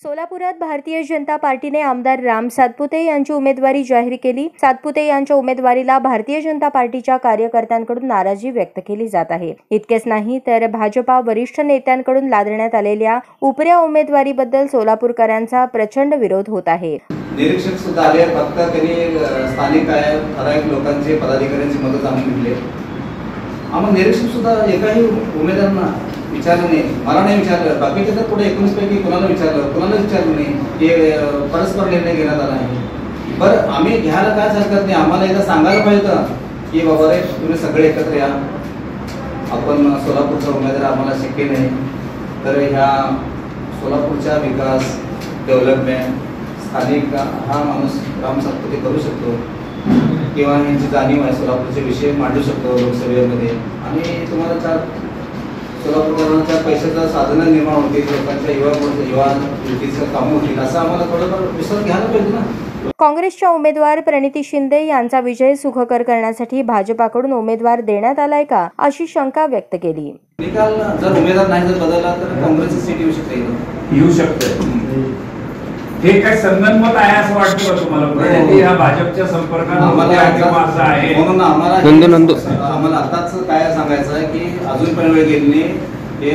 सोलापुरात भारतीय जनता पार्टीने आमदार राम सातपुते यांची उमेदवारी जाहीर केली। सातपुते यांच्या उमेदवारीला भारतीय जनता पार्टीच्या कार्यकर्त्यांकडून नाराजी व्यक्त केली जात आहे। इतकेच नाही तर भाजपा वरिष्ठ नेत्यांकडून लादण्यात आलेल्या उपऱ्या उमेदवारीबद्दल सोलापूरकरांचा प्रचंड विरोध होत आहे। निरीक्षक सुद्धा आले, फक्त त्यांनी स्थानिक ठराविक लोकांचे पदाधिकाऱ्यांची मदत आणून घेतली। आम्हाला निरीक्षक सुद्धा एकाही उमेदवारांना विचारलं नाही, मला नाही विचारलं, बाकीचे तर पुढे 19 पैकी कोणाला विचारलं नाही। हे परस्पर निर्णय घेण्यात आला आहे। बरं, आम्ही घ्यायला काय हरकत नाही, आम्हाला एकदा सांगायला पाहिजे की बाबा रे तुम्ही सगळे एकत्र या, आपण सोलापूरचा उमेदवार आम्हाला शक्य नाही, तर ह्या सोलापूरचा विकास डेव्हलपमेंट स्थानिक हा माणूस राम सातपुते करू शकतो किंवा यांची जाणीव आहे, सोलापूरचे विषय मांडू शकतो लोकसभेमध्ये आणि तुम्हाला सोलापूरकरांच्या पैशाचं साधन निर्माण होतील, लोकांच्या युवा युवतीचं कामं होतील, असं आम्हाला थोडंफार विश्वास घ्यायला पाहिजे ना। काँग्रेसच्या उमेदवार प्रणिती शिंदे यांचा विजय सुखकर करण्यासाठी भाजपाकडून उमेदवार देण्यात आलाय का, अशी शंका व्यक्त केली। निकाल जर उमेदवार नाही जर बदलला तर काँग्रेसची सीट येऊ शकते। हे काय संगनमत आहे असं वाटतं का तुम्हाला? प्रणिती हा भाजपच्या संपर्कात आहे म्हणून आम्हाला आताच काय सांगायचं आहे की अजून पण वेळ गेली नाही। हे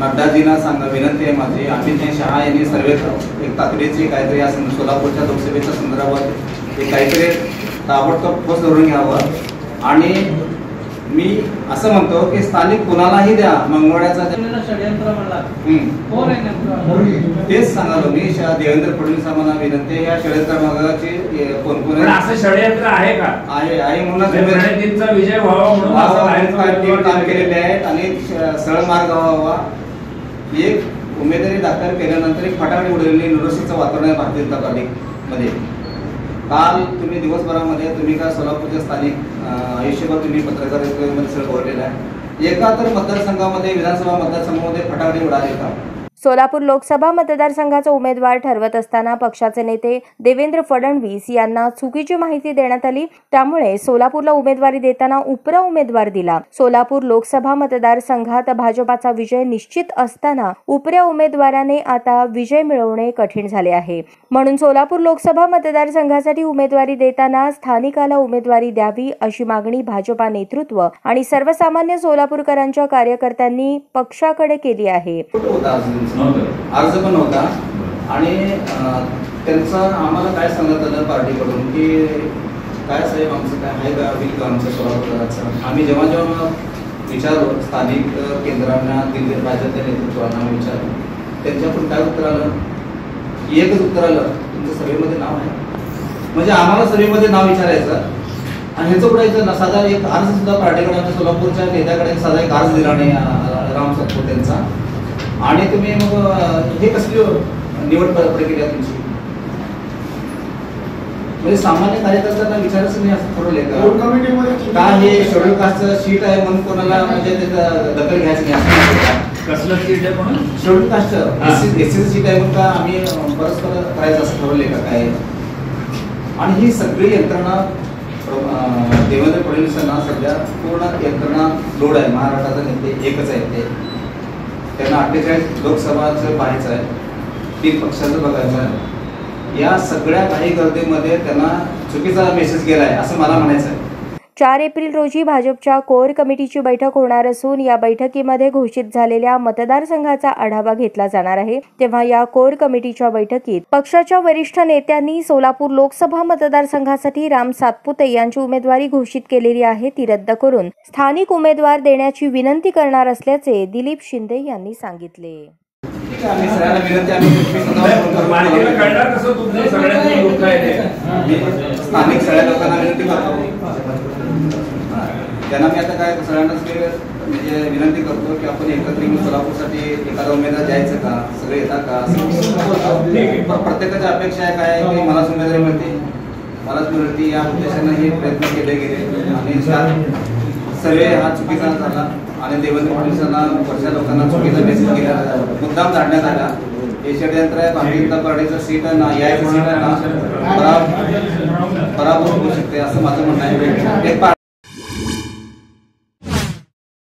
नड्डाजींना विनंती आहे माझी, अमित शहा यांनी सर्वे एक तातडीची काहीतरी या सोलापूरच्या लोकसभेच्या संदर्भात एक काहीतरी ताबडतोब ठोस धोरण घ्यावं आणि मी असं म्हणतो की स्थानिक कुणालाही द्या, मंगळवाड्याचा षडयंत्र म्हणला तेच सांगालो मी। देवेंद्र फडणवीस आम्हाला विनंती आहे, या षडयंत्र मागाची कोण असं षडयंत्र आहे का? आहे म्हणून प्रणितींचा विजय व्हावा म्हणून काम केलेले आहेत आणि सरळ मार्ग व्हावा। एक उमेदवारी दाखल केल्यानंतर एक फटाकडी उडवलेली निरोशीचं वातावरण आहे भारतीय जनता पार्टीमध्ये। काल तुम्ही दिवसभरामध्ये तुम्ही का सोलापूरच्या स्थानिक आयुष्यभर तुम्ही पत्रकारितेमध्ये सगळं बोललेलं आहे, एका तर मतदारसंघामध्ये विधानसभा मतदारसंघामध्ये फटाकडी उडाले का? सोलापूर लोकसभा मतदारसंघाचा उमेदवार ठरवत असताना पक्षाचे नेते देवेंद्र फडणवीस यांना चुकीची माहिती देण्यात आली, त्यामुळे सोलापूरला उमेदवारी देताना उपरा उमेदवार दिला। सोलापूर लोकसभा मतदारसंघात भाजपाचा विजय निश्चित असताना उपऱ्या उमेदवाराने आता विजय मिळवणे कठीण झाले आहे। म्हणून सोलापूर लोकसभा मतदारसंघासाठी उमेदवारी देताना स्थानिकाला उमेदवारी द्यावी अशी मागणी भाजपा नेतृत्व आणि सर्वसामान्य सोलापूरकरांच्या कार्यकर्त्यांनी पक्षाकडे केली आहे। अर्ज पण होता आणि त्यांचं आम्हाला काय सांगत आलं पार्टीकडून की काय साहेब आमचं काय आहे का होईल का आमचं सोलापूरचं। आम्ही जेव्हा विचारलो स्थानिक केंद्रांना, दिल्ली भाजपच्या नेतृत्वांना विचारलो, त्यांच्याकडून काय उत्तर आलं? एकच उत्तर आलं, तुमचं सभेमध्ये नाव आहे। म्हणजे आम्हाला सभेमध्ये नाव विचारायचं आणि ह्याचं पुढायचं ना, साधा एक अर्ज सुद्धा पार्टीकडे आमच्या सोलापूरच्या नेत्याकडे साधा एक अर्ज दिला नाही राम सातपुतेंचा। आणि तुम्ही मग हे कसली निवड प्रक्रिया तुमची? म्हणजे सामान्य कार्यकर्त्यांना विचारायचं नाही असं ठरवलंय का हे शेड्यूल कास्टचं शीट आहे म्हणून कोणाला म्हणजे त्याचा दखल घ्यायचं नाही? कसलं शीट आहे म्हणून? शेड्यूल कास्ट एससी शीट आहे म्हणून का आम्ही परस्पर करायचं असं ठरवलंय का काय? आणि ही सगळी यंत्रणा देवेंद्र फडणवीसांना सध्या पूर्ण यंत्रणा लोड आहे। महाराष्ट्राचे नेते एकच आहेत, त्यांना 48 लोकसभाचं पाहायचं आहे, 3 पक्षाचं बघायचं आहे। या सगळ्या काही गर्दीमध्ये त्यांना चुकीचा मेसेज गेलाय असं मला म्हणायचं आहे। 4 एप्रिल रोजी भाजपच्या कोर कमिटीची बैठक होणार असून या बैठकीमध्ये घोषित झालेल्या मतदारसंघाचा आढावा घेतला जाणार आहे। तेव्हा या कोर कमिटीच्या बैठकीत पक्षाच्या वरिष्ठ नेत्यांनी सोलापूर लोकसभा मतदारसंघासाठी राम सातपुते यांची उमेदवारी घोषित केलेली आहे ती रद्द करून स्थानिक उमेदवार देण्याची विनंती करणार असल्याचे दिलीप शिंदे यांनी सांगितले। स्थानिक सगळ्या लोकांना विनंती करतो, त्यांना मी आता काय सगळ्यांनाच म्हणजे विनंती करतो की आपण एकत्रित सोलापूरसाठी एखादा उमेदवार द्यायचं का, सगळे येतात का? प्रत्येकाच्या अपेक्षा आहे काय की मलाच उमेदवारी मिळते या उद्देशाने हे प्रयत्न केले गेले आणि सर्वे हा चुकीचा झाला आणि देवेंद्र फडणवीसांना वरच्या लोकांना चुकीचा मेसेज केला, मुद्दाम काढण्यात आला। हे षडयंत्र आहे, भारतीय जनता पार्टीचं सीट यायचं सीट आहे ना पराभूत होऊ शकते असं माझं म्हणणं आहे। एक